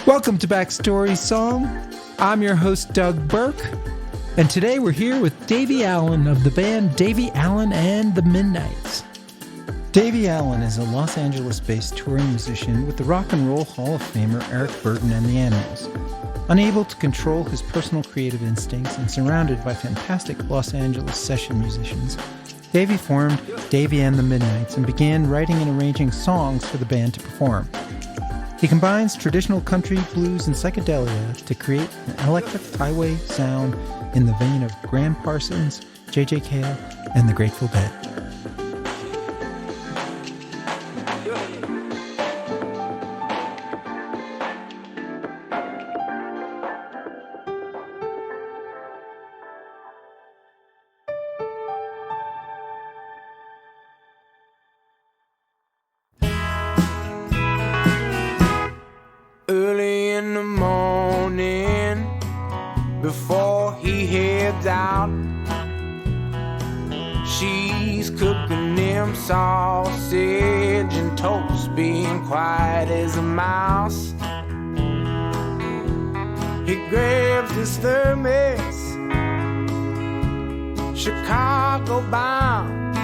Welcome to Backstory Song. I'm your host, Doug Burke, and today we're here with Davey Allen of the band Davey Allen and the Midnights. Davey Allen is a Los Angeles-based touring musician with the Rock and Roll Hall of Famer Eric Burdon and the Animals. Unable to control his personal creative instincts and surrounded by fantastic Los Angeles session musicians, Davey formed Davey and the Midnights and began writing and arranging songs for the band to perform. He combines traditional country, blues, and psychedelia to create an eclectic highway sound in the vein of Gram Parsons, J.J. Cale, and the Grateful Dead. Early in the morning, before he heads out, she's cooking him sausage and toast, being quiet as a mouse. He grabs his thermos, Chicago bound.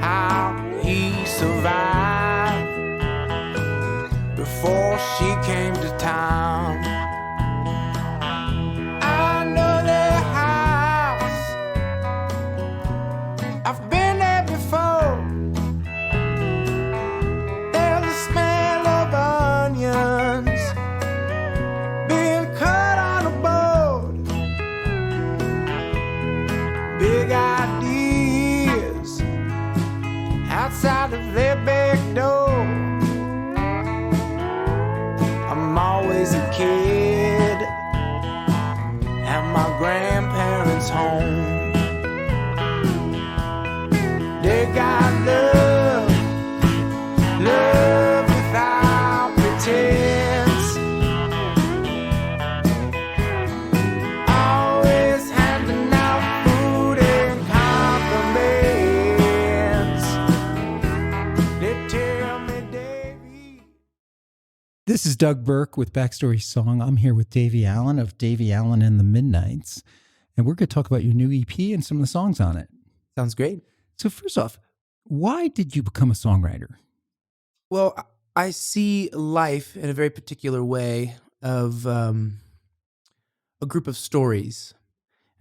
How he survived before she came to town. I know their house, I've been there before. There's a smell of onions being cut on a board. Big ideas outside of their back door. I'm always a kid at my grandparents' home. They got love, love without pretense. Always handing out food and compliments. They tell me, Davey. This is Doug Burke with Backstory Song. I'm here with Davey Allen of Davey Allen and the Midnights, and we're going to talk about your new EP and some of the songs on it. Sounds great. So first off, why did you become a songwriter? Well, I see life in a very particular way of a group of stories.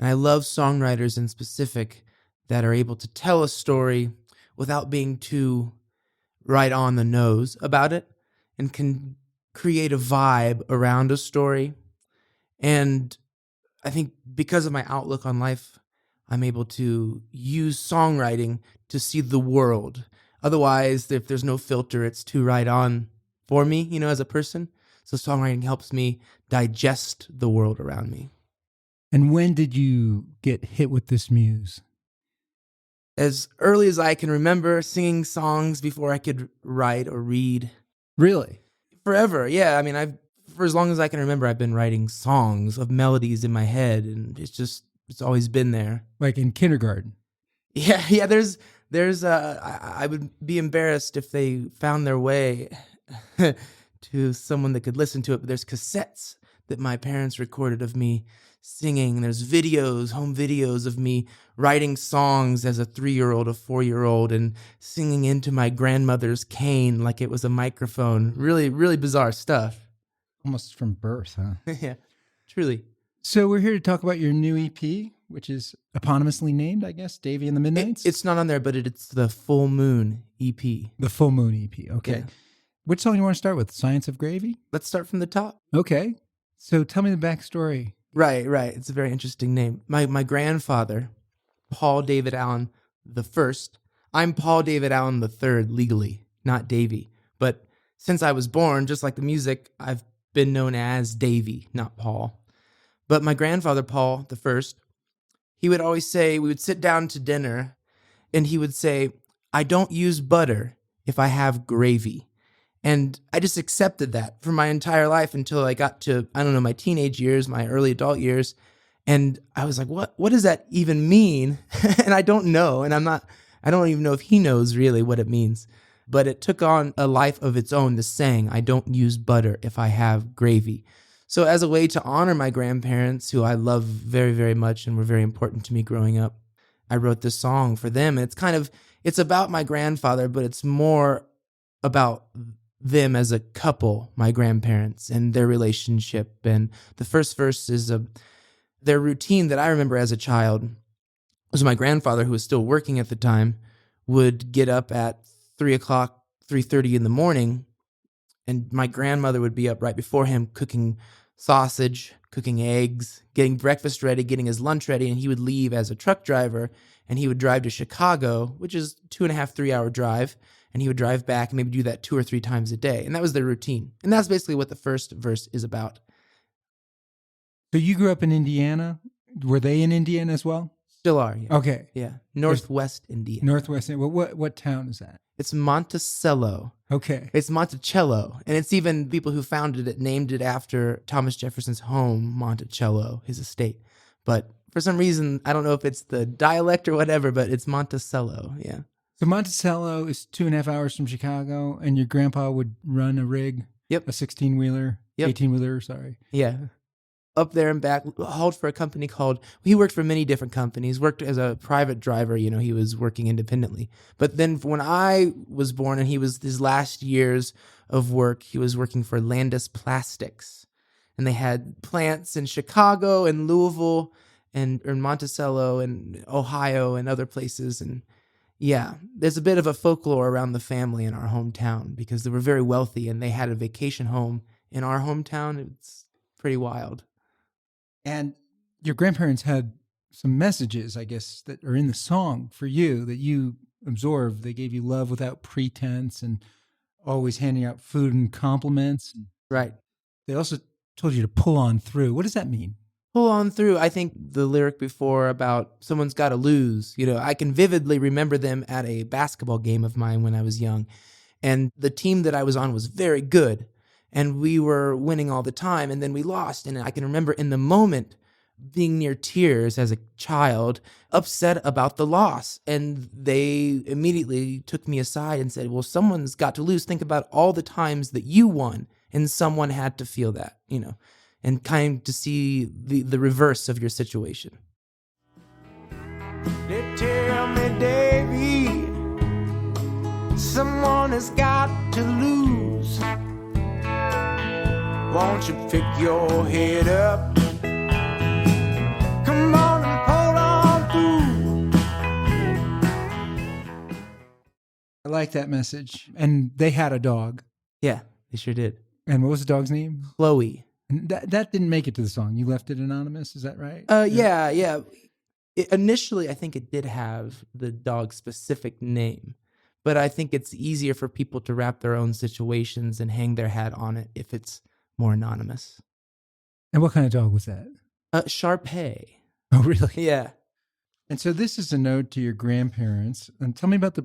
And I love songwriters in specific that are able to tell a story without being too right on the nose about it and can create a vibe around a story. And I think because of my outlook on life, I'm able to use songwriting to see the world. Otherwise, if there's no filter, it's too right on for me, as a person. So songwriting helps me digest the world around me. And when did you get hit with this muse? As early as I can remember, singing songs before I could write or read. Really? Forever, yeah. I mean, for as long as I can remember, I've been writing songs of melodies in my head, and it's always been there. Like in kindergarten? Yeah. I would be embarrassed if they found their way to someone that could listen to it. But there's cassettes that my parents recorded of me singing. There's videos, home videos of me writing songs as a 3-year-old, a 4-year-old, and singing into my grandmother's cane like it was a microphone. Really, really bizarre stuff. Almost from birth, huh? Yeah, truly. So we're here to talk about your new EP, which is eponymously named, I guess, Davey and the Midnights? It's not on there, but it's the Full Moon EP. The Full Moon EP, okay. Yeah. Which song you want to start with? Science of Gravy? Let's start from the top. Okay. So tell me the backstory. Right. It's a very interesting name. My grandfather, Paul David Allen the First. I'm Paul David Allen the Third legally, not Davey. But since I was born, just like the music, I've been known as Davey, not Paul. But my grandfather, Paul the First, he would always say, we would sit down to dinner, and he would say, I don't use butter if I have gravy. And I just accepted that for my entire life until I got to, my teenage years, my early adult years. And I was like, what does that even mean? And I don't know. And I don't even know if he knows really what it means. but it took on a life of its own, the saying, I don't use butter if I have gravy. So as a way to honor my grandparents, who I love very, very much and were very important to me growing up, I wrote this song for them. And it's about my grandfather, but it's more about them as a couple, my grandparents, and their relationship. And the first verse is their routine that I remember as a child was my grandfather, who was still working at the time, would get up at 3 o'clock, 3:30 in the morning, and my grandmother would be up right before him cooking sausage, cooking eggs, getting breakfast ready, getting his lunch ready, and he would leave as a truck driver, and he would drive to Chicago, which is 2.5, 3-hour drive, and he would drive back and maybe do that 2 or 3 times a day. And that was their routine. And that's basically what the first verse is about. So you grew up in Indiana. Were they in Indiana as well? Still are, yeah. Okay. Yeah. Northwest Indiana. Northwest. What town is that? It's Monticello. Okay. It's Monticello. And it's even people who founded it named it after Thomas Jefferson's home, Monticello, his estate. But for some reason, I don't know if it's the dialect or whatever, but it's Monticello, yeah. So Monticello is 2.5 hours from Chicago, and your grandpa would run a rig? Yep. A 16-wheeler? Yep. 18-wheeler, sorry. Yeah. Up there and back, hauled for a company he worked for many different companies, worked as a private driver, he was working independently. But then when I was born and he was his last years of work, he was working for Landis Plastics. And they had plants in Chicago and Louisville and in Monticello and Ohio and other places. And yeah, there's a bit of a folklore around the family in our hometown because they were very wealthy and they had a vacation home in our hometown. It's pretty wild. And your grandparents had some messages, I guess, that are in the song for you that you absorbed. They gave you love without pretense and always handing out food and compliments. Right. They also told you to pull on through. What does that mean? Pull on through. I think the lyric before about someone's got to lose, I can vividly remember them at a basketball game of mine when I was young. And the team that I was on was very good. And we were winning all the time, and then we lost. And I can remember in the moment being near tears as a child, upset about the loss. And they immediately took me aside and said, well, someone's got to lose. Think about all the times that you won, and someone had to feel that, and kind of to see the reverse of your situation. They tell me, Davey, someone has got to lose. Won't you pick your head up? Come on and hold on through. I like that message. And they had a dog. Yeah, they sure did. And what was the dog's name? Chloe. And that didn't make it to the song. You left it anonymous, is that right? Yeah. Initially, I think it did have the dog's specific name. But I think it's easier for people to wrap their own situations and hang their hat on it if it's more anonymous. And what kind of dog was that? Shar-Pei. Oh, really? Yeah. And so this is a note to your grandparents. And tell me about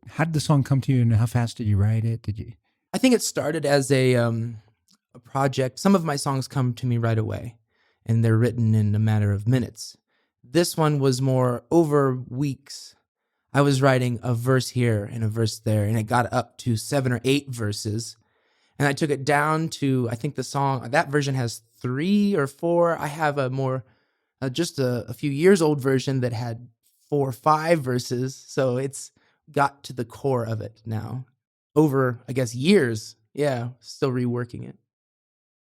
how did the song come to you and how fast did you write it? I think it started as a project. Some of my songs come to me right away, and they're written in a matter of minutes. This one was more over weeks. I was writing a verse here and a verse there, and it got up to 7 or 8 verses. And I took it down to, I think the song, that version has 3 or 4. I have a more, just a few years old version that had 4 or 5 verses. So it's got to the core of it now. Over, I guess, years. Yeah, still reworking it.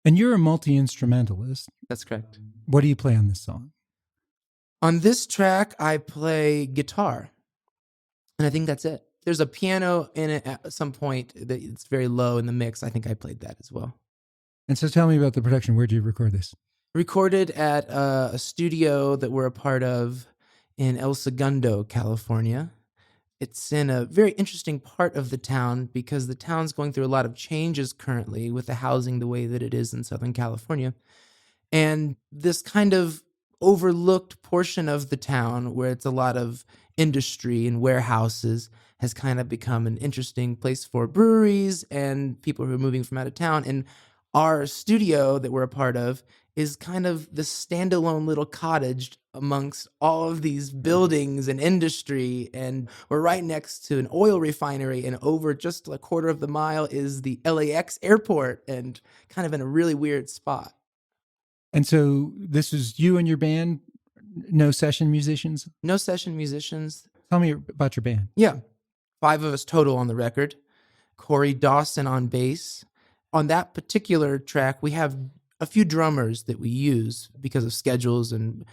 And you're a multi-instrumentalist. That's correct. What do you play on this song? On this track, I play guitar. And I think that's it. There's a piano in it at some point that it's very low in the mix. I think I played that as well. And so tell me about the production. Where did you record this? Recorded at a studio that we're a part of in El Segundo, California. It's in a very interesting part of the town because the town's going through a lot of changes currently with the housing the way that it is in Southern California. And this kind of overlooked portion of the town where it's a lot of industry and warehouses has kind of become an interesting place for breweries and people who are moving from out of town. And Our studio that we're a part of is kind of the standalone little cottage amongst all of these buildings and industry. And we're right next to an oil refinery, and over just a quarter of the mile is the LAX airport, and kind of in a really weird spot. And so this is you and your band, no session musicians? No session musicians. Tell me about your band. Yeah. 5 of us total on the record. Corey Dawson on bass. On that particular track, we have a few drummers that we use because of schedules and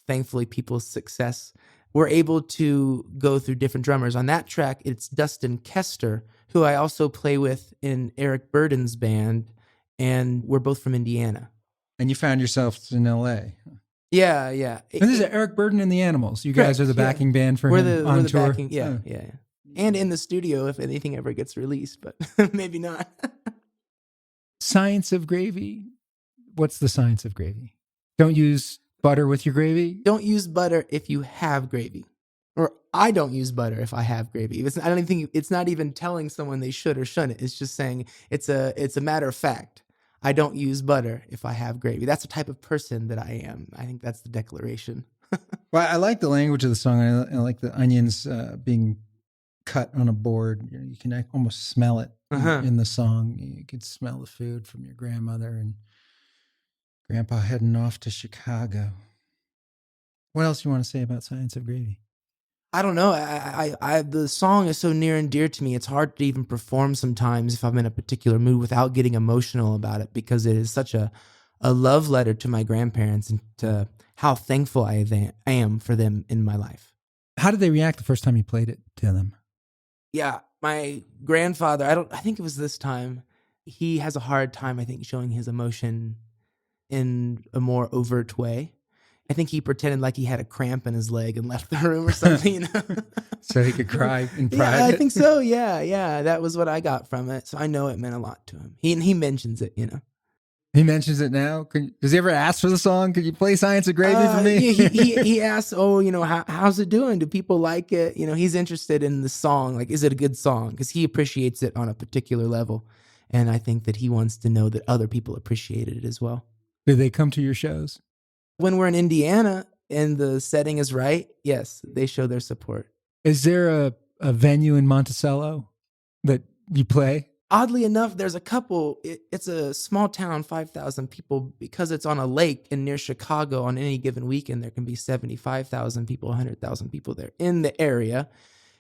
thankfully people's success. We're able to go through different drummers. On that track, it's Dustin Kester, who I also play with in Eric Burdon's band, and we're both from Indiana. And you found yourselves in L.A. Yeah, yeah. And this is Eric Burdon and the Animals. You guys are the backing band for him on tour? Backing, yeah. And in the studio if anything ever gets released, but maybe not. Science of gravy. What's the science of gravy? Don't use butter with your gravy? Don't use butter if you have gravy. Or I don't use butter if I have gravy. I don't even think it's not even telling someone they should or shouldn't. It's just saying it's a matter of fact. I don't use butter if I have gravy. That's the type of person that I am. I think that's the declaration. Well, I like the language of the song. I like the onions being cut on a board. You can almost smell it in the song. You could smell the food from your grandmother and Grandpa heading off to Chicago. What else do you want to say about Science of Gravy? I don't know. The song is so near and dear to me. It's hard to even perform sometimes if I'm in a particular mood without getting emotional about it, because it is such a love letter to my grandparents and to how thankful I am for them in my life. How did they react the first time you played it to them? Yeah, my grandfather, I think it was this time, he has a hard time, I think, showing his emotion in a more overt way. I think he pretended like he had a cramp in his leg and left the room or something, you know? So he could cry in private? Yeah, I think so. Yeah. That was what I got from it. So I know it meant a lot to him. He mentions it, you know. He mentions it now? Does he ever ask for the song? Could you play Science of Gravy for me? He asks, how's it doing? Do people like it? You know, he's interested in the song. Like, is it a good song? Because he appreciates it on a particular level. And I think that he wants to know that other people appreciated it as well. Do they come to your shows? When we're in Indiana and the setting is right, yes, they show their support. Is there a venue in Monticello that you play? Oddly enough, there's a couple. It's a small town, 5,000 people. Because it's on a lake and near Chicago, on any given weekend, there can be 75,000 people, 100,000 people there in the area.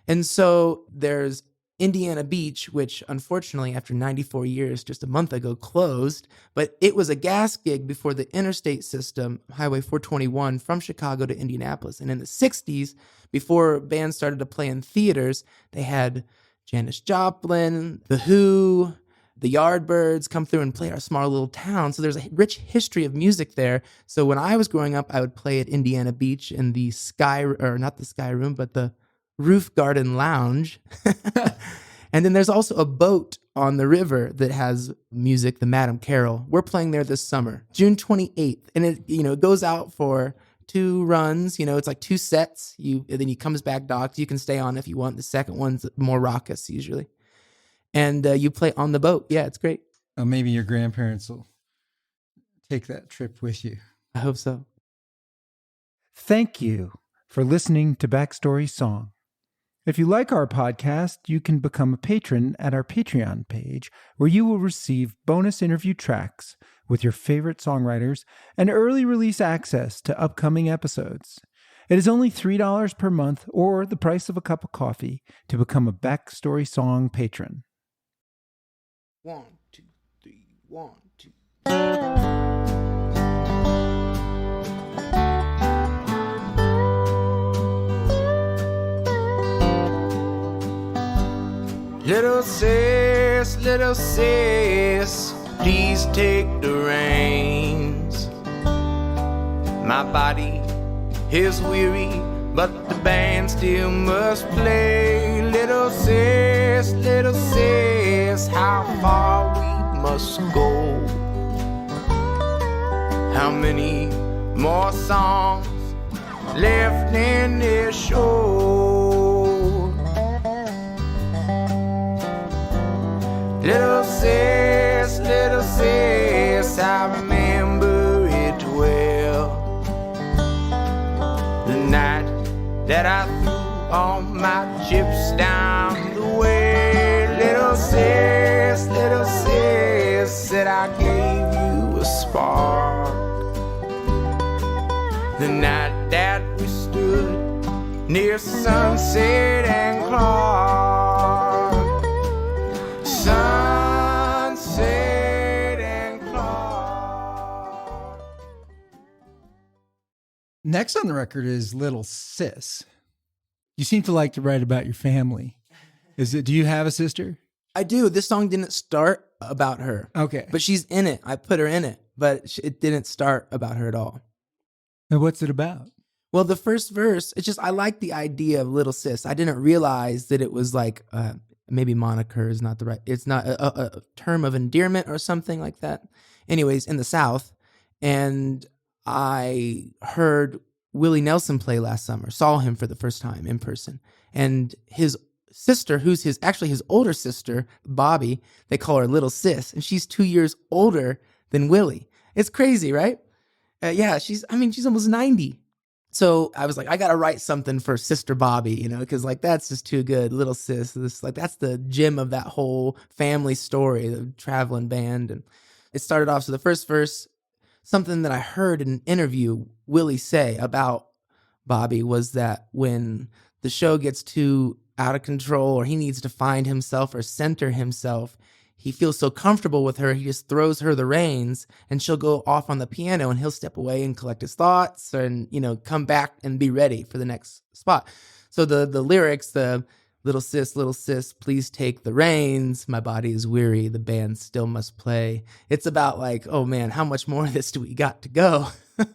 And so there's Indiana Beach, which unfortunately after 94 years, just a month ago, closed. But it was a gas gig before the interstate system, Highway 421, from Chicago to Indianapolis. And in the 60s, before bands started to play in theaters, they had Janis Joplin, The Who, the Yardbirds come through and play our small little town. So there's a rich history of music there. So when I was growing up, I would play at Indiana Beach in the not the Sky Room, but the Roof Garden Lounge. And then there's also a boat on the river that has music, the Madame Carol. We're playing there this summer, June 28th. And it goes out for 2 runs. It's like 2 sets. And then he comes back docked. You can stay on if you want. The second one's more raucous usually. And you play on the boat. Yeah, it's great. Oh, maybe your grandparents will take that trip with you. I hope so. Thank you for listening to Backstory Song. If you like our podcast, you can become a patron at our Patreon page, where you will receive bonus interview tracks with your favorite songwriters and early release access to upcoming episodes. It is only $3 per month, or the price of a cup of coffee, to become a Backstory Song patron. 1, 2, 3, 1, 2. Little sis, please take the reins. My body is weary, but the band still must play. Little sis, how far we must go. How many more songs left in this show? Little sis, that I threw all my chips down the way. Little sis, said I gave you a spark. The night that we stood near Sunset and Clark. Sunset and Clark. Next on the record is Little Sis. You seem to like to write about your family. Do you have a sister? I do. This song didn't start about her. Okay. But she's in it. I put her in it, but it didn't start about her at all. And what's it about? Well, the first verse, it's just, I like the idea of Little Sis. I didn't realize that it was like, maybe moniker is not the right, it's not a term of endearment or something like that. Anyways, in the South. And I heard Willie Nelson play last summer, saw him for the first time in person. And his sister, who's his older sister, Bobby, they call her Little Sis, and she's 2 years older than Willie. It's crazy, right? Yeah, she's almost 90. So I was like, I got to write something for Sister Bobby, because like that's just too good. Little Sis, that's the gem of that whole family story, the traveling band. And it started off, so the first verse, something that I heard in an interview Willie say about Bobby was that when the show gets too out of control or he needs to find himself or center himself, he feels so comfortable with her, he just throws her the reins and she'll go off on the piano and he'll step away and collect his thoughts and, come back and be ready for the next spot. So the lyrics, the little sis, please take the reins. My body is weary. The band still must play. It's about like, oh man, how much more of this do we got to go? And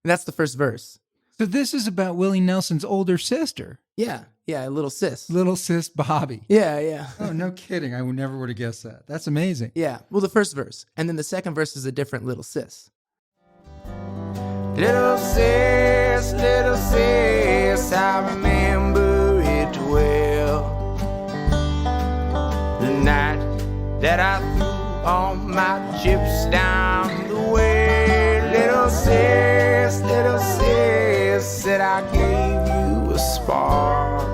that's the first verse. So this is about Willie Nelson's older sister. Yeah, Little Sis. Little Sis Bobby. Yeah. Oh, no kidding. I never would have guessed that. That's amazing. Yeah, well, the first verse. And then the second verse is a different Little Sis. Little sis, I remember it well. The night that I threw all my chips down the way. Little sis, said I gave you a spark.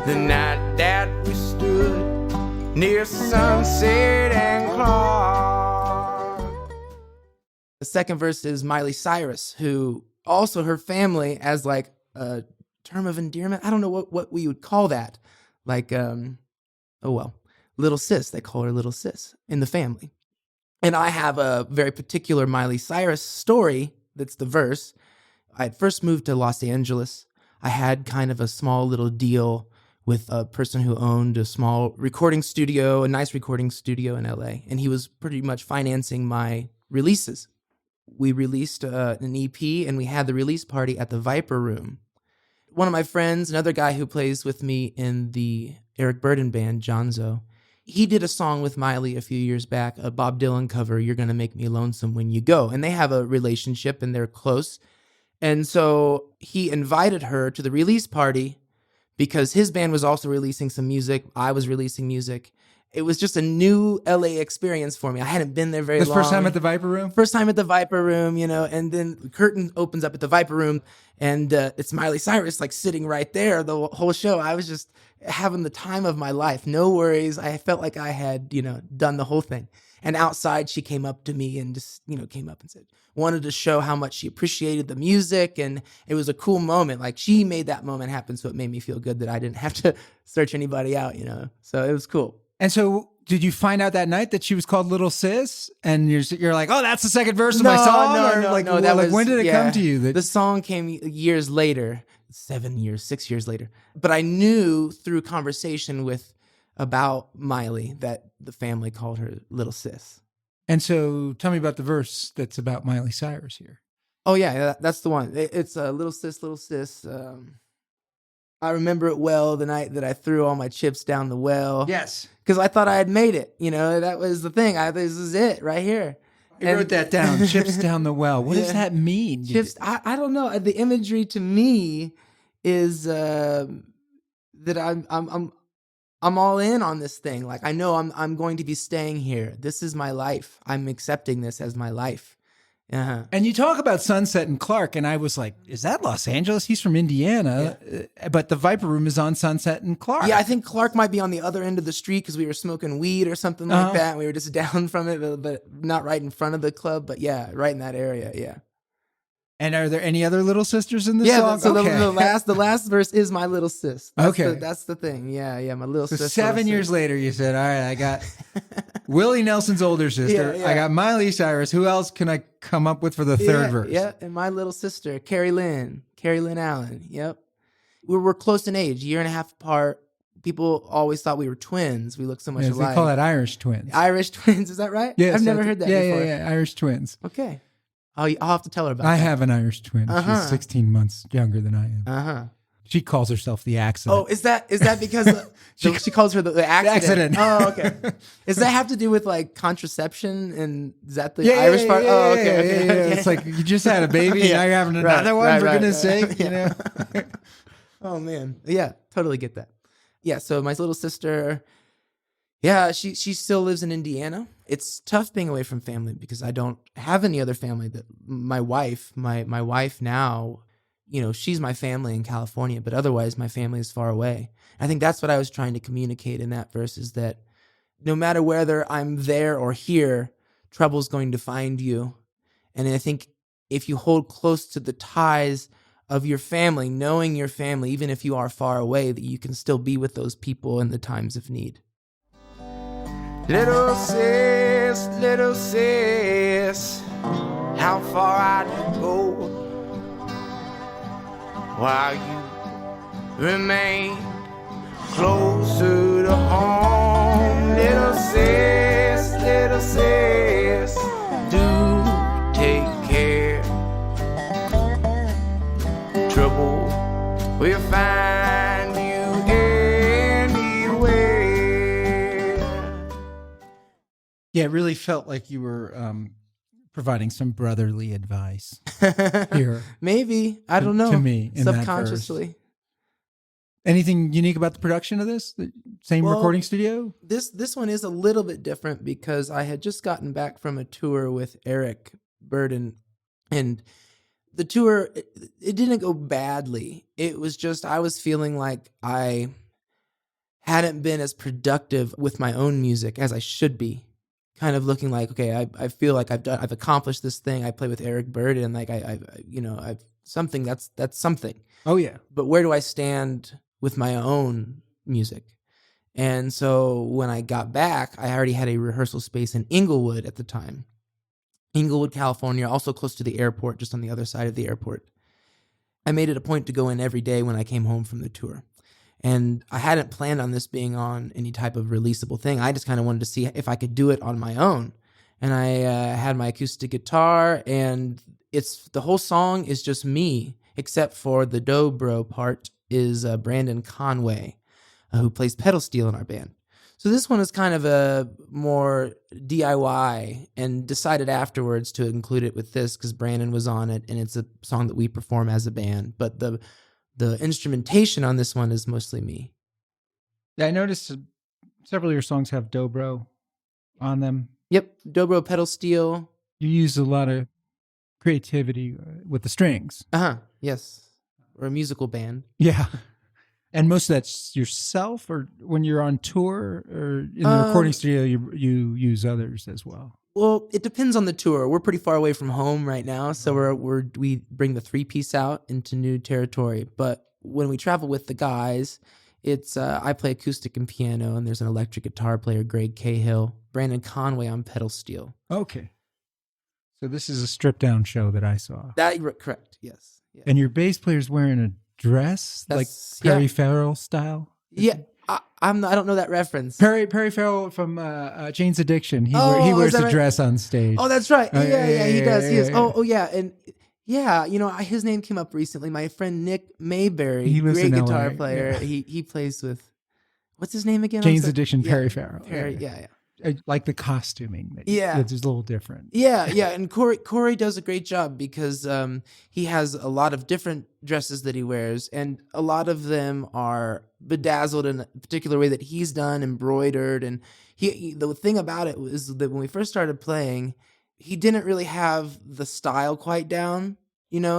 The night that we stood near Sunset and Clark. The second verse is Miley Cyrus, who also her family as like a term of endearment. I don't know what we would call that. Like, Little Sis. They call her Little Sis in the family. And I have a very particular Miley Cyrus story that's the verse. I had first moved to Los Angeles. I had kind of a small little deal with a person who owned a small recording studio, a nice recording studio in LA. And he was pretty much financing my releases. We released an EP and we had the release party at the Viper Room. One of my friends, another guy who plays with me in the Eric Burdon band, Jonzo, he did a song with Miley a few years back, a Bob Dylan cover, You're Gonna Make Me Lonesome When You Go. And they have a relationship and they're close. And so he invited her to the release party because his band was also releasing some music. I was releasing music. It was just a new LA experience for me. I hadn't been there very long. First time at the Viper Room? First time at the Viper Room, and then the curtain opens up at the Viper Room and it's Miley Cyrus like sitting right there the whole show. I was just having the time of my life. No worries. I felt like I had, done the whole thing. And outside she came up to me and just, came up and wanted to show how much she appreciated the music. And it was a cool moment. Like she made that moment happen. So it made me feel good that I didn't have to search anybody out, so it was cool. And so did you find out that night that she was called Little Sis? And you're like, oh, that's the second verse of my song? No. When did it come to you? The song came years later, 6 years later. But I knew through conversation about Miley that the family called her Little Sis. And so tell me about the verse that's about Miley Cyrus here. Oh, yeah, that's the one. It's Little Sis. I remember it well, the night that I threw all my chips down the well. Yes. Because I thought I had made it. That was the thing. This is it right here. I wrote that down. Chips down the well. What does that mean? Chips. I don't know. The imagery to me is that I'm all in on this thing. Like I know I'm going to be staying here. This is my life. I'm accepting this as my life, Uh-huh. And you talk about Sunset and Clark, and I was like, is that Los Angeles? He's from Indiana, but the Viper Room is on Sunset and Clark. Yeah, I think Clark might be on the other end of the street because we were smoking weed or something like that. And we were just down from it, but not right in front of the club. But yeah, right in that area, yeah. And are there any other little sisters in this song? So okay. the last verse is my little sis. Okay. That's the thing. Yeah, my little sis. 7 years later, you said, all right, I got Willie Nelson's older sister. Yeah. I got Miley Cyrus. Who else can I come up with for the third verse? Yeah, and my little sister, Carrie Lynn Allen. Yep. We're close in age, 1.5 years apart. People always thought we were twins. We look so much alike. They call that Irish twins. Irish twins, is that right? Yes. I've never heard that before. Yeah, Irish twins. Okay. I'll have to tell her about that. I have an Irish twin. She's 16 months younger than I am. Uh-huh. She calls herself the accident. Oh, is that because she calls her the accident? Oh, okay. Does that have to do with like contraception, and is that the Irish part? Oh, okay. Yeah. It's like you just had a baby and now you're having another one, for goodness sake, you know? Oh, man. Yeah, totally get that. Yeah, so my little sister, yeah, she still lives in Indiana. It's tough being away from family because I don't have any other family. That my wife now, you know, she's my family in California, but otherwise my family is far away. I think that's what I was trying to communicate in that verse, is that no matter whether I'm there or here, trouble's going to find you. And I think if you hold close to the ties of your family, knowing your family, even if you are far away, that you can still be with those people in the times of need. Little sis, how far I'd go while you remain closer to home. Little sis, do take care. Trouble will find you anywhere. Yeah, it really felt like you were providing some brotherly advice here. Maybe. I don't know. To me, in subconsciously. That verse. Anything unique about the production of this? The same recording studio? This one is a little bit different because I had just gotten back from a tour with Eric Burdon, and the tour, it didn't go badly. It was just I was feeling like I hadn't been as productive with my own music as I should be. Kind of looking like, okay, I feel like I've accomplished this thing. I play with Eric Burdon, like I've something that's something. Oh yeah. But where do I stand with my own music? And so when I got back, I already had a rehearsal space in Inglewood at the time. Inglewood, California, also close to the airport, just on the other side of the airport. I made it a point to go in every day when I came home from the tour. And I hadn't planned on this being on any type of releasable thing. I just kind of wanted to see if I could do it on my own. And I had my acoustic guitar, and the whole song is just me, except for the dobro part is Brandon Conway, who plays pedal steel in our band. So this one is kind of a more DIY, and decided afterwards to include it with this because Brandon was on it, and it's a song that we perform as a band. But the instrumentation on this one is mostly me. Yeah, I noticed several of your songs have dobro on them. Yep, dobro, pedal steel. You use a lot of creativity with the strings. Yes. We're a musical band. Yeah. And most of that's yourself, or when you're on tour, or in the recording studio, you use others as well? Well, it depends on the tour. We're pretty far away from home right now, so we bring the 3-piece out into new territory. But when we travel with the guys, it's I play acoustic and piano, and there's an electric guitar player, Greg Cahill, Brandon Conway on pedal steel. Okay. So this is a stripped down show that I saw. Correct, yes. Yeah. And your bass player's wearing a dress, like Perry Farrell style? Yeah. I don't know that reference. Perry Farrell from Jane's Addiction. He wears a dress on stage. Oh, that's right. Yeah, he does. He is. Yeah. Oh, yeah. And yeah, his name came up recently. My friend Nick Mayberry, he lives great in guitar LA. player. Yeah. He plays with, what's his name again? Jane's Addiction, Perry Farrell. Perry, yeah. I like the costuming. It's a little different. Yeah. And Corey does a great job because he has a lot of different dresses that he wears, and a lot of them are bedazzled in a particular way that he's done, embroidered. And the thing about it was that when we first started playing, he didn't really have the style quite down,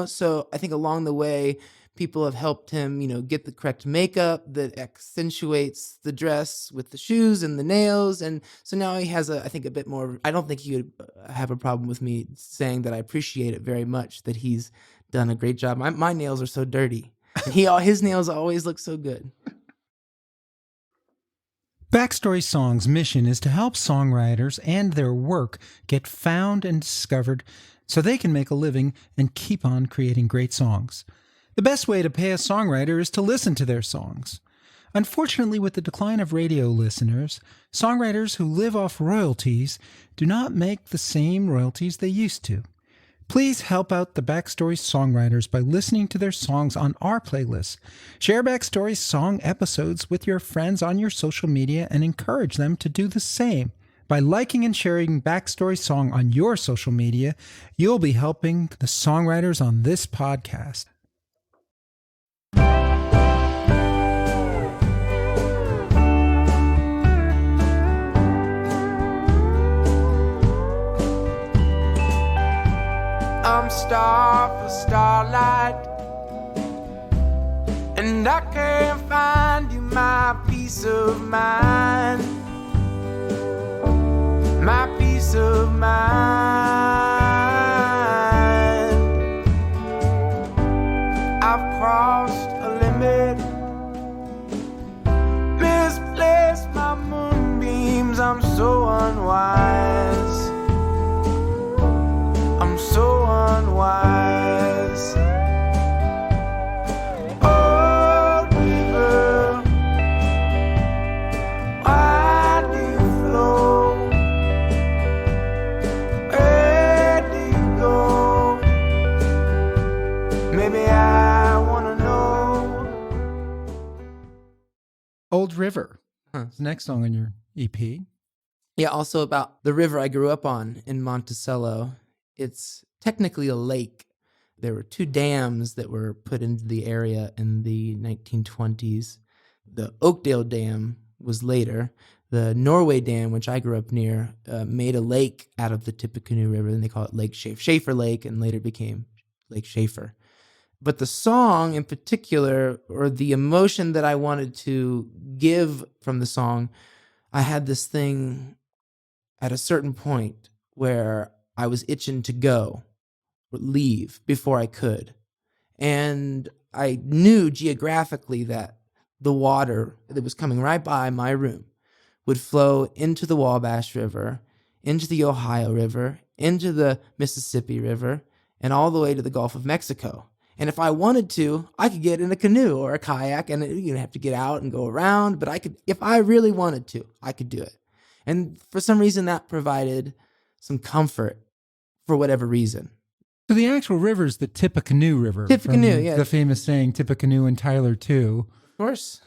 so I think along the way, people have helped him, get the correct makeup that accentuates the dress with the shoes and the nails. And so now he has I think a bit more, I don't think he would have a problem with me saying that I appreciate it very much, that he's done a great job. My nails are so dirty. And his nails always look so good. Backstory Song's mission is to help songwriters and their work get found and discovered so they can make a living and keep on creating great songs. The best way to pay a songwriter is to listen to their songs. Unfortunately, with the decline of radio listeners, songwriters who live off royalties do not make the same royalties they used to. Please help out the Backstory songwriters by listening to their songs on our playlist. Share Backstory song episodes with your friends on your social media and encourage them to do the same. By liking and sharing Backstory Song on your social media, you'll be helping the songwriters on this podcast. I'm star for starlight, and I can't find you, my peace of mind, my peace of mind. I've crossed a limit, misplaced my moonbeams. I'm so unwise, I'm so unwise. Old river, why do you flow? Where do you go? Maybe I wanna know. Old River. It's the next song on your EP. Yeah, also about the river I grew up on in Monticello. It's technically a lake. There were 2 dams that were put into the area in the 1920s. The Oakdale Dam was later. The Norway Dam, which I grew up near, made a lake out of the Tippecanoe River, and they call it Lake Schaefer Lake, and later became Lake Schaefer. But the song in particular, or the emotion that I wanted to give from the song, I had this thing at a certain point where I was itching to go, or leave before I could. And I knew geographically that the water that was coming right by my room would flow into the Wabash River, into the Ohio River, into the Mississippi River, and all the way to the Gulf of Mexico. And if I wanted to, I could get in a canoe or a kayak, and you'd have to get out and go around. But I could, if I really wanted to, I could do it. And for some reason, that provided some comfort for whatever reason. So the actual river is the Tippecanoe River. Tippecanoe, yeah. The famous saying, Tippecanoe and Tyler too. Of course.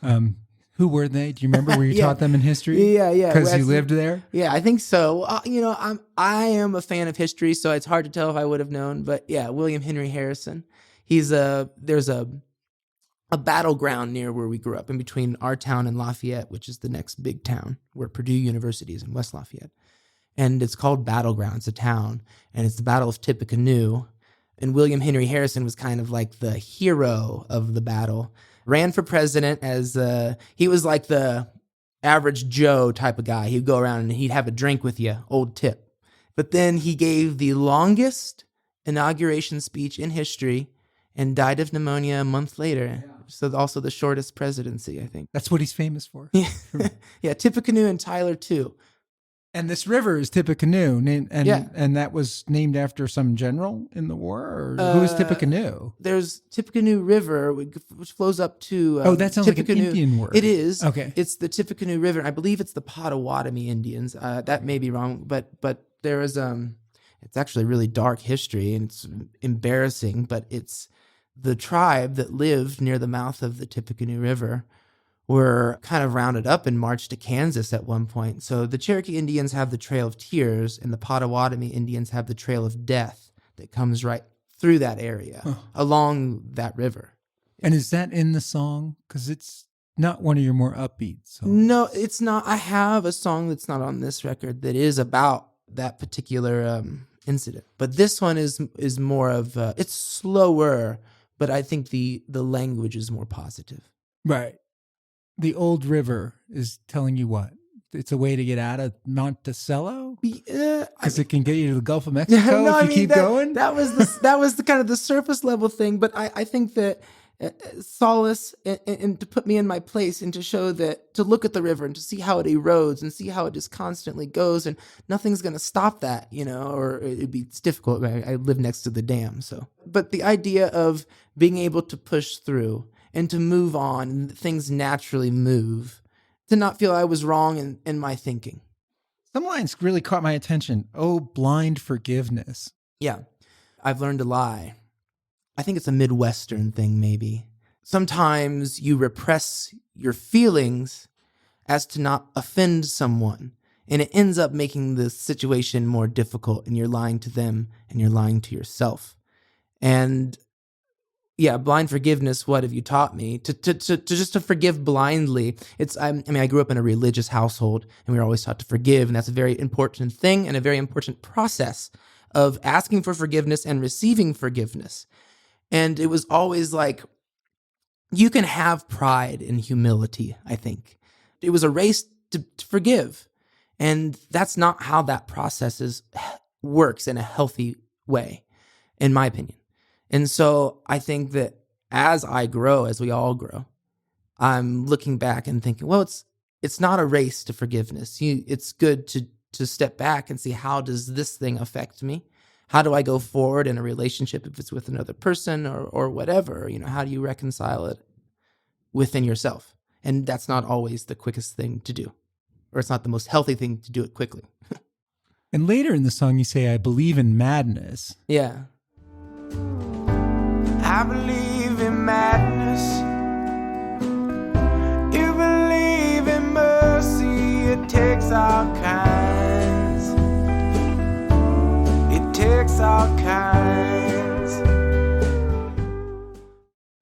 Who were they? Do you remember where you taught them in history? Yeah. Because you lived there? Yeah, I think so. I am a fan of history, so it's hard to tell if I would have known. But yeah, William Henry Harrison. There's a battleground near where we grew up, in between our town and Lafayette, which is the next big town, where Purdue University is in West Lafayette. And it's called Battleground. It's a town, and it's the Battle of Tippecanoe. And William Henry Harrison was kind of like the hero of the battle. Ran for president as he was like the average Joe type of guy. He'd go around and he'd have a drink with you, old Tip. But then he gave the longest inauguration speech in history and died of pneumonia a month later. Yeah. So also the shortest presidency, I think. That's what he's famous for. Yeah, Tippecanoe and Tyler too. And this river is Tippecanoe, and that was named after some general in the war? Or who's Tippecanoe? There's Tippecanoe River, which flows up to that sounds like an Indian word. It is. Okay. It's the Tippecanoe River. I believe it's the Potawatomi Indians. That may be wrong, but there is it's actually really dark history, and it's embarrassing, but it's the tribe that lived near the mouth of the Tippecanoe River were kind of rounded up and marched to Kansas at one point. So the Cherokee Indians have the Trail of Tears, and the Potawatomi Indians have the Trail of Death that comes right through that area, along that river. And is that in the song? Because it's not one of your more upbeat songs. No, it's not. I have a song that's not on this record that is about that particular incident. But this one is more of it's slower, but I think the language is more positive. Right. The old river is telling you what? It's a way to get out of Monticello? Because it can get you to the Gulf of Mexico if you keep going? That was the kind of the surface level thing, but I think that solace and to put me in my place and to show that, to look at the river and to see how it erodes and see how it just constantly goes and nothing's going to stop that, or it's difficult. I live next to the dam, so. But the idea of being able to push through and to move on, and things naturally move, to not feel I was wrong in my thinking. Some lines really caught my attention. Oh, blind forgiveness. Yeah. I've learned to lie. I think it's a Midwestern thing, maybe. Sometimes you repress your feelings as to not offend someone, and it ends up making the situation more difficult, and you're lying to them, and you're lying to yourself. And yeah, blind forgiveness, what have you taught me? To forgive blindly. I grew up in a religious household, and we were always taught to forgive, and that's a very important thing and a very important process of asking for forgiveness and receiving forgiveness. And it was always like, you can have pride and humility, I think. It was a race to forgive. And that's not how that process works in a healthy way, in my opinion. And so I think that as I grow, as we all grow, I'm looking back and thinking, well, it's not a race to forgiveness. It's good to step back and see, how does this thing affect me? How do I go forward in a relationship, if it's with another person or whatever? How do you reconcile it within yourself? And that's not always the quickest thing to do, or it's not the most healthy thing to do it quickly. And later in the song, you say, I believe in madness. Yeah. I believe in madness. You believe in mercy. It takes all kinds. It takes all kinds.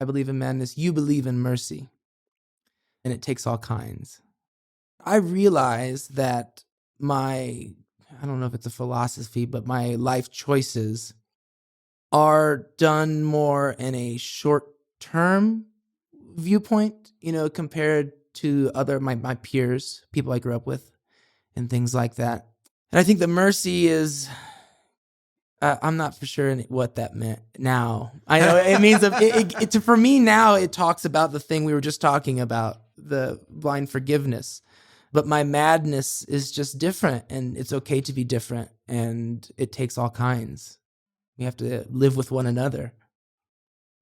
I believe in madness. You believe in mercy. And it takes all kinds. I realize that I don't know if it's a philosophy, but my life choices are done more in a short-term viewpoint, compared to other my peers, people I grew up with, and things like that. And I think the mercy is, I'm not for sure what that meant now. I know it means, for me now, it talks about the thing we were just talking about, the blind forgiveness. But my madness is just different, and it's okay to be different, and it takes all kinds. We have to live with one another.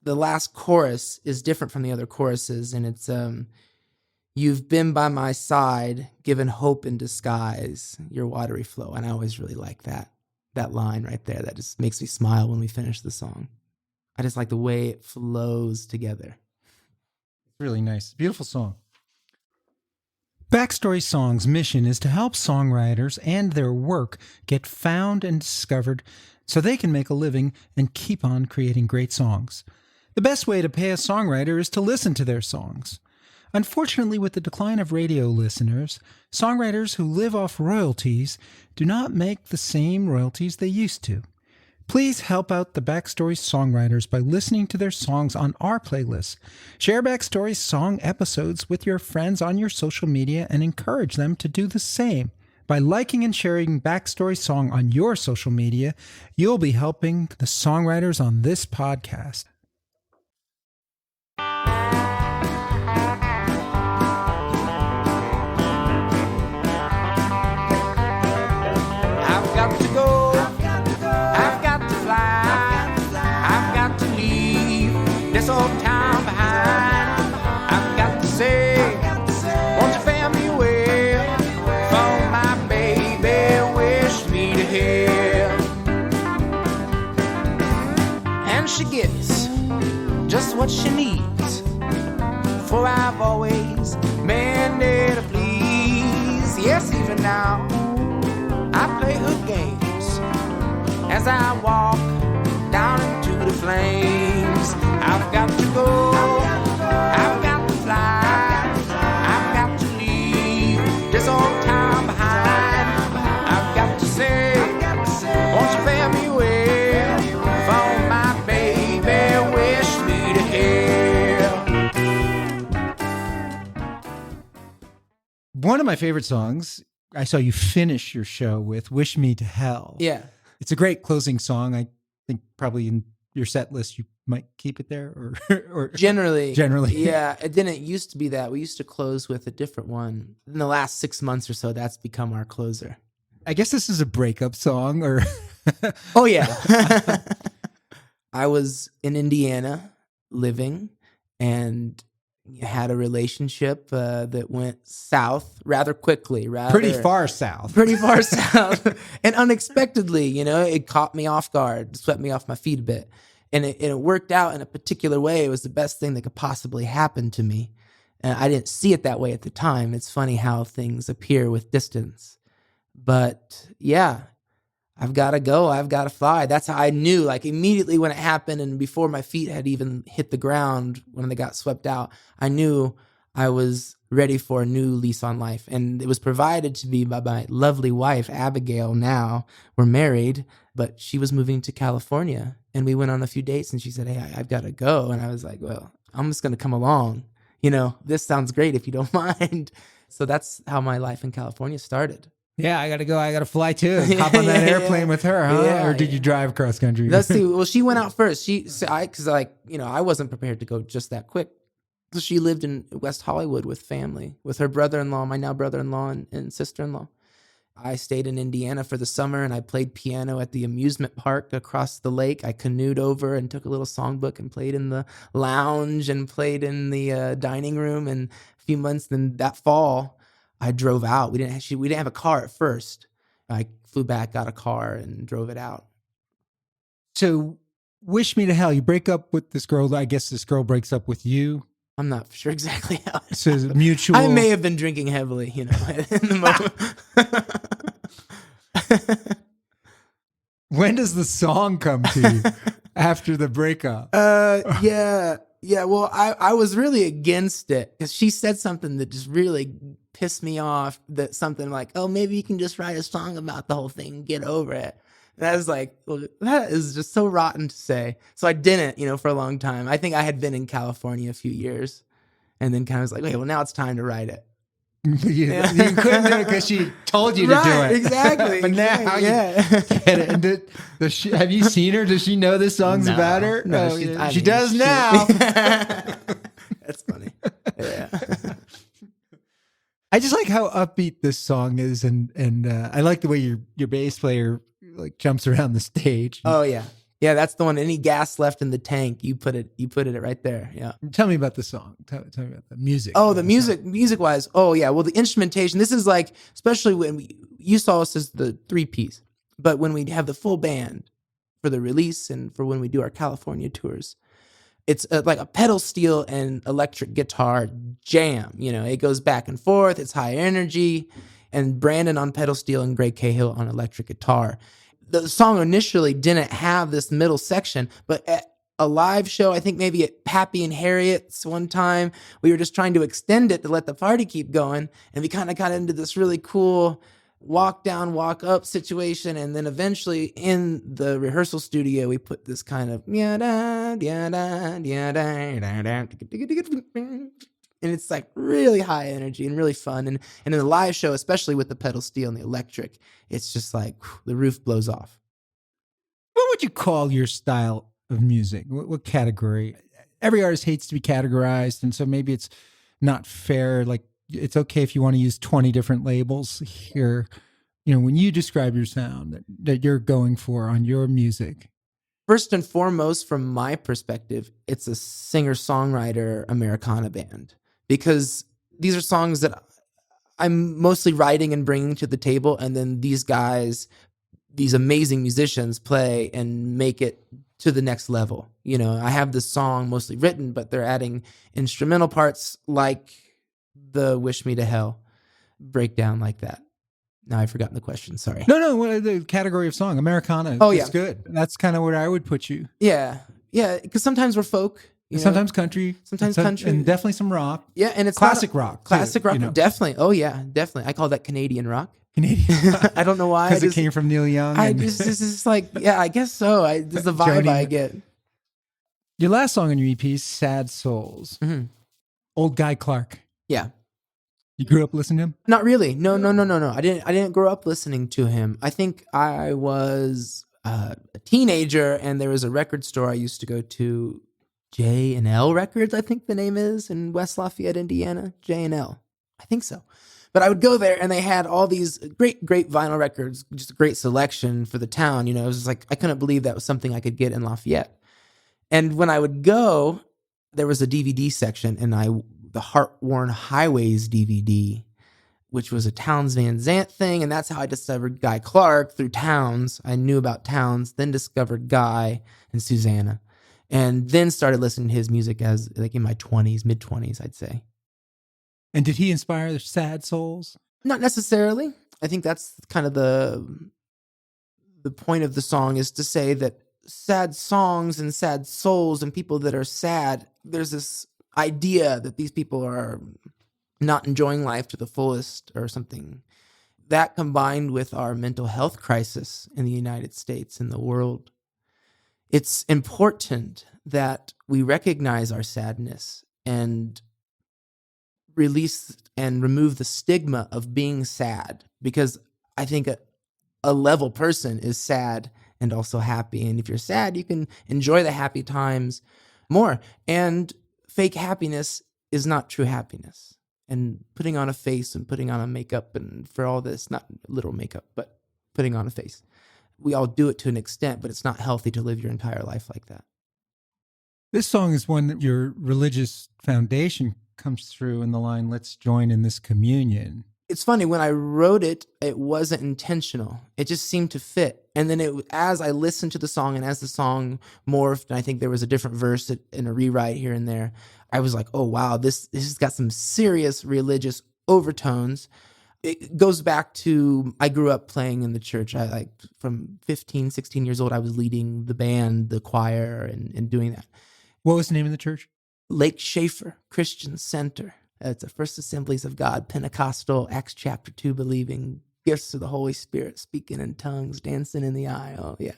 The last chorus is different from the other choruses, and it's, you've been by my side, given hope in disguise, your watery flow. And I always really like that line right there. That just makes me smile when we finish the song. I just like the way it flows together. Really nice. Beautiful song. Backstory Song's mission is to help songwriters and their work get found and discovered so they can make a living and keep on creating great songs. The best way to pay a songwriter is to listen to their songs. Unfortunately, with the decline of radio listeners, songwriters who live off royalties do not make the same royalties they used to. Please help out the Backstory songwriters by listening to their songs on our playlist. Share Backstory song episodes with your friends on your social media and encourage them to do the same. By liking and sharing Backstory Song on your social media, you'll be helping the songwriters on this podcast. I've got to go. I've got to fly. I've got to leave this old town behind. I've got to say, won't you fare me well? For my baby wish me to hell. And she gets just what she needs. For I've always mended to please. Yes, even now I play her games as I walk down into the flames. I've got to go, I've got to fly, I've got to leave this old town behind. I've got to say, won't you bear me one of my favorite songs I saw you finish your show with, Wish Me to Hell. Yeah. It's a great closing song. I think probably in your set list, you might keep it there or Generally. Yeah. It didn't used to be that. We used to close with a different one. In the last 6 months or so, that's become our closer. I guess this is a breakup song or. Oh, yeah. I was in Indiana living and had a relationship that went south rather quickly. Pretty far south. And unexpectedly, it caught me off guard, swept me off my feet a bit. And it worked out in a particular way. It was the best thing that could possibly happen to me. And I didn't see it that way at the time. It's funny how things appear with distance. But yeah, I've got to go. I've got to fly. That's how I knew, like immediately when it happened and before my feet had even hit the ground when they got swept out, I knew I was ready for a new lease on life. And it was provided to me by my lovely wife, Abigail. Now we're married, but she was moving to California and we went on a few dates and she said, "Hey, I've got to go." And I was like, "Well, I'm just going to come along. This sounds great if you don't mind." So that's how my life in California started. Yeah, I got to go. I got to fly too. Hop on that airplane with her, huh? Yeah, or did you drive cross country? Let's see. Well, she went out first. I wasn't prepared to go just that quick. So she lived in West Hollywood with family, with her brother-in-law, my now brother-in-law and sister-in-law. I stayed in Indiana for the summer and I played piano at the amusement park across the lake. I canoed over and took a little songbook and played in the lounge and played in the dining room. And a few months, then that fall, I drove out. We didn't have a car at first. I flew back, got a car, and drove it out. So, Wish Me to Hell. You break up with this girl. I guess this girl breaks up with you. I'm not sure exactly how. So it's mutual. I may have been drinking heavily, in the moment. When does the song come to you after the breakup? Yeah. Well, I was really against it because she said something that just really pissed me off. That something like, "Oh, maybe you can just write a song about the whole thing and get over it." And I was like, well, that is just so rotten to say. So I didn't, for a long time. I think I had been in California a few years and then kind of was like, "Wait, well, now it's time to write it." You couldn't do it because she told you to do it. Exactly. But now you get it. And have you seen her? Does she know this song's about her? No, she does now. That's funny. Yeah. I just like how upbeat this song is, and I like the way your bass player like jumps around the stage. Oh yeah. Yeah, that's the one. Any gas left in the tank, you put it right there. Yeah. Tell me about the song. Tell me about the music. Oh, the music wise. Oh yeah. Well, the instrumentation. This is like, especially when you saw us as the 3-piece, but when we have the full band for the release and for when we do our California tours, it's like a pedal steel and electric guitar jam. It goes back and forth. It's high energy, and Brandon on pedal steel and Greg Cahill on electric guitar. The song initially didn't have this middle section, but at a live show, I think maybe at Pappy and Harriet's one time, we were just trying to extend it to let the party keep going. And we kind of got into this really cool walk down, walk up situation. And then eventually in the rehearsal studio, we put this kind of and it's like really high energy and really fun. And in the live show, especially with the pedal steel and the electric, it's just like the roof blows off. What would you call your style of music? What category? Every artist hates to be categorized, and so maybe it's not fair. Like, it's okay if you want to use 20 different labels here. When you describe your sound that you're going for on your music. First and foremost, from my perspective, it's a singer-songwriter Americana band. Because these are songs that I'm mostly writing and bringing to the table, and then these guys, these amazing musicians, play and make it to the next level. I have this song mostly written, but they're adding instrumental parts like the Wish Me to Hell breakdown like that. Now I've forgotten the question, sorry. No, the category of song, Americana. Oh, yeah. It's good. That's kind of where I would put you. Yeah, because sometimes we're folk. Sometimes country. Sometimes country. And definitely some rock. Yeah, and it's classic rock. Classic rock, definitely. Oh, yeah, definitely. I call that Canadian rock. Canadian. I don't know why. Because it came from Neil Young. It's just like, yeah, I guess so. This is the vibe I get. Your last song on your EP is Sad Souls. Mm-hmm. Old Guy Clark. Yeah. You grew up listening to him? Not really. No. I didn't grow up listening to him. I think I was a teenager, and there was a record store I used to go to, J&L Records, I think the name is, in West Lafayette, Indiana. J&L. I think so. But I would go there, and they had all these great vinyl records, just a great selection for the town. You know, it was just like, I couldn't believe that was something I could get in Lafayette. And when I would go, there was a DVD section, and the Heart-Worn Highways DVD, which was a Townes Van Zandt thing, and that's how I discovered Guy Clark, through Townes. I knew about Townes, then discovered Guy and Susanna, and then started listening to his music as like in my 20s, mid-20s, I'd say. And did he inspire the Sad Souls? Not necessarily. I think that's kind of the point of the song, is to say that sad songs and sad souls and people that are sad, there's this idea that these people are not enjoying life to the fullest or something. That, combined with our mental health crisis in the United States and the world, it's important that we recognize our sadness and release and remove the stigma of being sad, because I think a level person is sad and also happy. And if you're sad, you can enjoy the happy times more. And fake happiness is not true happiness. And putting on a face and putting on a makeup, and for all this, not literal makeup, but putting on a face, we all do it to an extent, but it's not healthy to live your entire life like that. This song is one that your religious foundation comes through in the line, "Let's join in this communion." It's funny, when I wrote it, it wasn't intentional. It just seemed to fit. And then as I listened to the song and as the song morphed, and I think there was a different verse and a rewrite here and there, I was like, oh, wow, this has got some serious religious overtones. It goes back to, I grew up playing in the church. I from 15, 16 years old, I was leading the band, the choir, and doing that. What was the name of the church? Lake Schaefer Christian Center. It's a First Assemblies of God, Pentecostal, Acts chapter 2 believing, gifts of the Holy Spirit, speaking in tongues, dancing in the aisle. Yeah.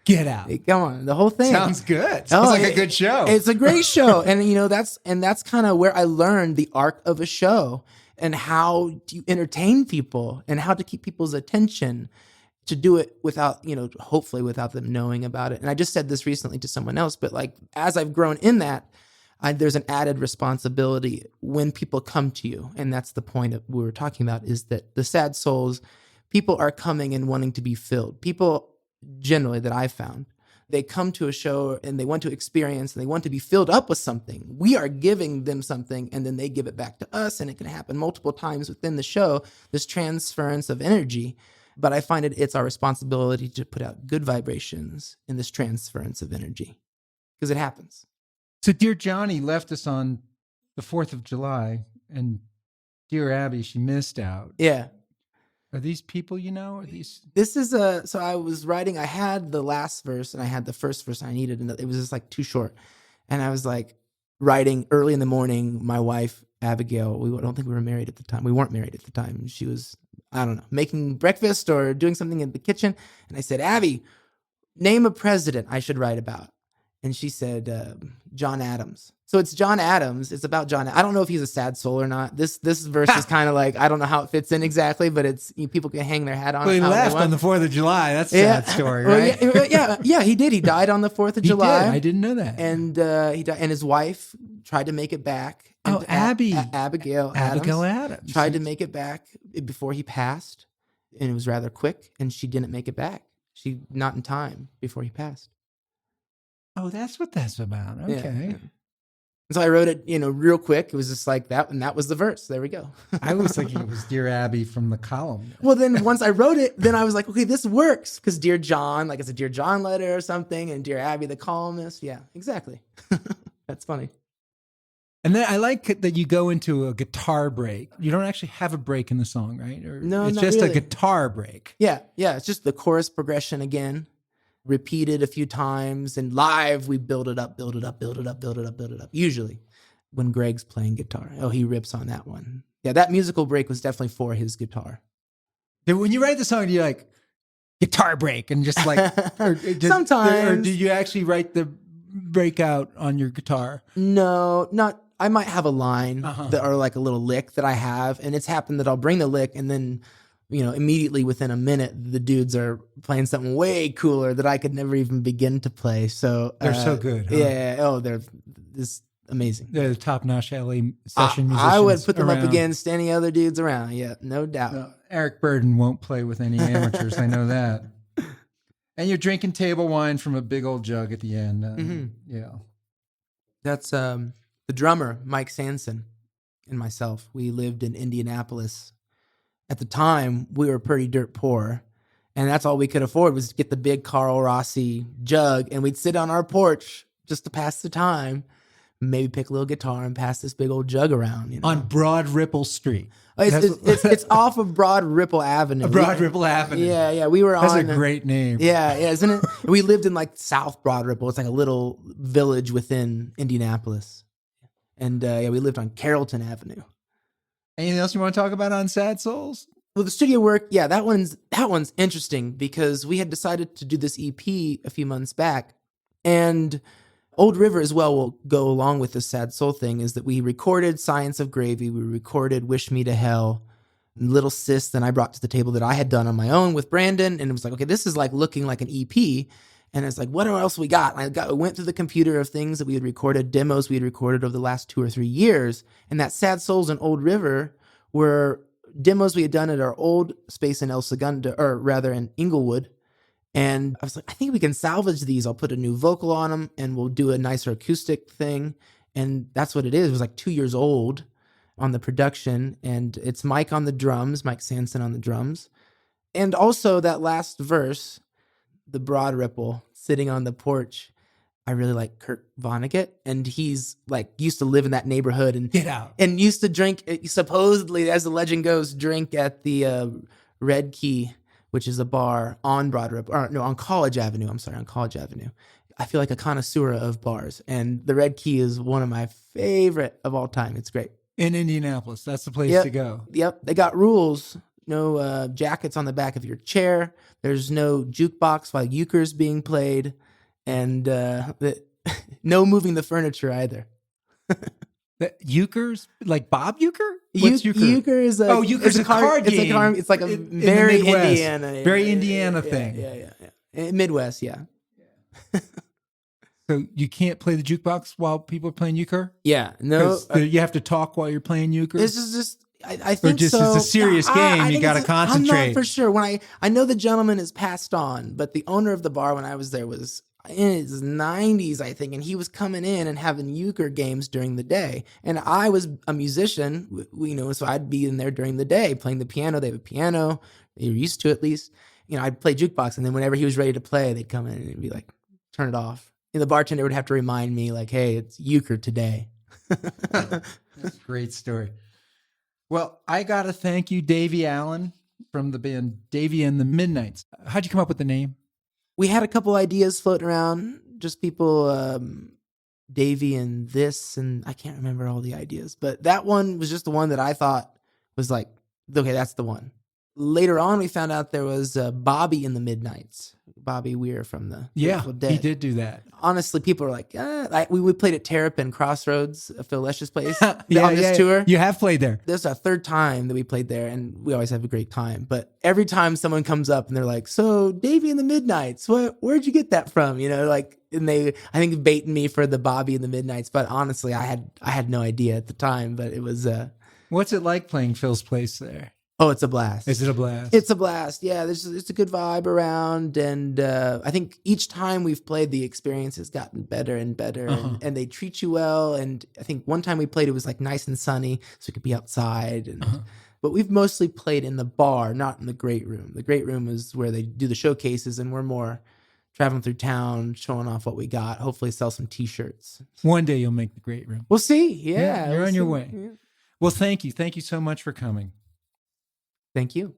Get out. Hey, come on, the whole thing. Sounds good. Sounds like a good show. It's a great show. And that's kind of where I learned the art of a show and how do you entertain people and how to keep people's attention, to do it without, hopefully without them knowing about it. And I just said this recently to someone else, but like, as I've grown in that, there's an added responsibility when people come to you. And that's the point that we were talking about, is that the sad souls, people are coming and wanting to be filled. People generally that I've found, they come to a show and they want to experience and they want to be filled up with something. We are giving them something and then they give it back to us, and it can happen multiple times within the show, this transference of energy. But I find it's our responsibility to put out good vibrations in this transference of energy, because it happens. So Dear Johnny left us on the 4th of July, and Dear Abby, she missed out. Yeah. Are these people Are these? This is so I was writing, I had the last verse and I had the first verse I needed, and it was just like too short. And I was like writing early in the morning. My wife, Abigail, I don't think we were married at the time. We weren't married at the time. She was, I don't know, making breakfast or doing something in the kitchen. And I said, Abby, name a president I should write about. And she said, John Adams. So it's John Adams. It's about John. I don't know if he's a sad soul or not. This verse is kind of like, I don't know how it fits in exactly, but it's, people can hang their hat on it. Well, he left on the 4th of July. That's a sad story, right? Yeah, he did. He died on the 4th of July. Did. I didn't know that. And he died, and his wife tried to make it back. Oh, Abigail Adams tried to make it back before he passed, and it was rather quick, and she didn't make it back. She not in time before he passed. Oh, that's what that's about. Okay. Yeah. So I wrote it, real quick. It was just like that, and that was the verse. There we go. I was thinking it was Dear Abby from the column. Well, then once I wrote it, then I was like, okay, this works, because Dear John, like it's a Dear John letter or something, and Dear Abby, the columnist. Yeah, exactly. That's funny. And then I like that you go into a guitar break. You don't actually have a break in the song, right? Or no, it's not just really. A guitar break. Yeah. It's just the chorus progression again, repeated a few times, and live we build it up. Usually when Greg's playing guitar, he rips on that one. Yeah, that musical break was definitely for his guitar. When you write the song, do you like guitar break and just like sometimes? Or do you actually write the breakout on your guitar? No, not. I might have a line that or like a little lick that I have, and it's happened that I'll bring the lick, and then immediately within a minute, the dudes are playing something way cooler that I could never even begin to play. So they're so good. Huh? Yeah. Oh, they're this amazing. They're the top-notch LA session musicians. I would put them around. up against any other dudes around. Yeah, no doubt. Eric Burdon won't play with any amateurs. I know that. And you're drinking table wine from a big old jug at the end. Yeah. That's the drummer, Mike Sanson, and myself. We lived in Indianapolis. At the time, we were pretty dirt poor, and that's all we could afford was to get the big Carl Rossi jug, and we'd sit on our porch just to pass the time, maybe pick a little guitar and pass this big old jug around. On Broad Ripple Street. It's off of Broad Ripple Avenue. Ripple Avenue. Yeah. We were That's a great name. Yeah, isn't it? We lived in like South Broad Ripple. It's like a little village within Indianapolis. And we lived on Carrollton Avenue. Anything else you want to talk about on Sad Souls? Well, the studio work, that one's interesting because we had decided to do this EP a few months back, and Old River as well will go along with the Sad Soul thing. Is that we recorded Science of Gravy, we recorded Wish Me to Hell, Little Sis. Then I brought to the table that I had done on my own with Brandon, and it was like, okay, this is like looking like an EP. And it's like, what else we got? And I went through the computer of things that we had recorded, demos we had recorded over the last 2 or 3 years. And that Sad Souls and Old River were demos we had done at our old space in El Segundo, or rather in Inglewood. And I was like, I think we can salvage these. I'll put a new vocal on them and we'll do a nicer acoustic thing. And that's what it is. It was like 2 years old on the production. And it's Mike on the drums, Mike Sanson on the drums. And also that last verse, the Broad Ripple, sitting on the porch. I really like Kurt Vonnegut, and he's like used to live in that neighborhood and get out and used to drink. Supposedly, as the legend goes, drink at the Red Key, which is a bar on Broad Ripple, or no, on College Avenue. I'm sorry, on College Avenue. I feel like a connoisseur of bars, and the Red Key is one of my favorite of all time. It's great. In Indianapolis, that's the place to go. Yep, they got rules. No jackets on the back of your chair. There's no jukebox while euchre's being played. And no moving the furniture either. The euchre's? Like Bob Euchre? What's euchre? Euchre is a... euchre's a card game. It's like a very Indiana. Very Indiana thing. Yeah. Midwest, yeah. So you can't play the jukebox while people are playing euchre? Yeah, no. You have to talk while you're playing euchre? This is just... I think or just so. It's a serious game. You got to concentrate. I'm not for sure. When I know the gentleman is passed on, but the owner of the bar when I was there was in his 90s, I think, and he was coming in and having euchre games during the day. And I was a musician, so I'd be in there during the day playing the piano. They have a piano. They were used to it, at least. I'd play jukebox, and then whenever he was ready to play, they'd come in and be like, turn it off. And the bartender would have to remind me, like, hey, it's euchre today. That's a great story. Well, I got to thank you, Davey Allen, from the band Davey and the Midnights. How'd you come up with the name? We had a couple ideas floating around, just people, Davey and this, and I can't remember all the ideas. But that one was just the one that I thought was like, okay, that's the one. Later on, we found out there was Bobby in the Midnights. Bobby Weir from the Grateful Dead. He did do that. Honestly, people are like, we played at Terrapin Crossroads, Phil Lesh's place on this tour. You have played there. This is our third time that we played there, and we always have a great time. But every time someone comes up and they're like, so Davey and the Midnights, where'd you get that from? And they, I think, baiting me for the Bobby and the Midnights. But honestly, I had no idea at the time, but it was... What's it like playing Phil's place there? Oh, it's a blast. Is it a blast? It's a blast. Yeah, it's a good vibe around. And I think each time we've played, the experience has gotten better and better. And they treat you well. And I think one time we played, it was like nice and sunny, so we could be outside. But we've mostly played in the bar, not in the Great Room. The Great Room is where they do the showcases, and we're more traveling through town, showing off what we got, hopefully sell some T-shirts. One day you'll make the Great Room. We'll see. Yeah, you're on your way. Yeah. Well, thank you. Thank you so much for coming. Thank you.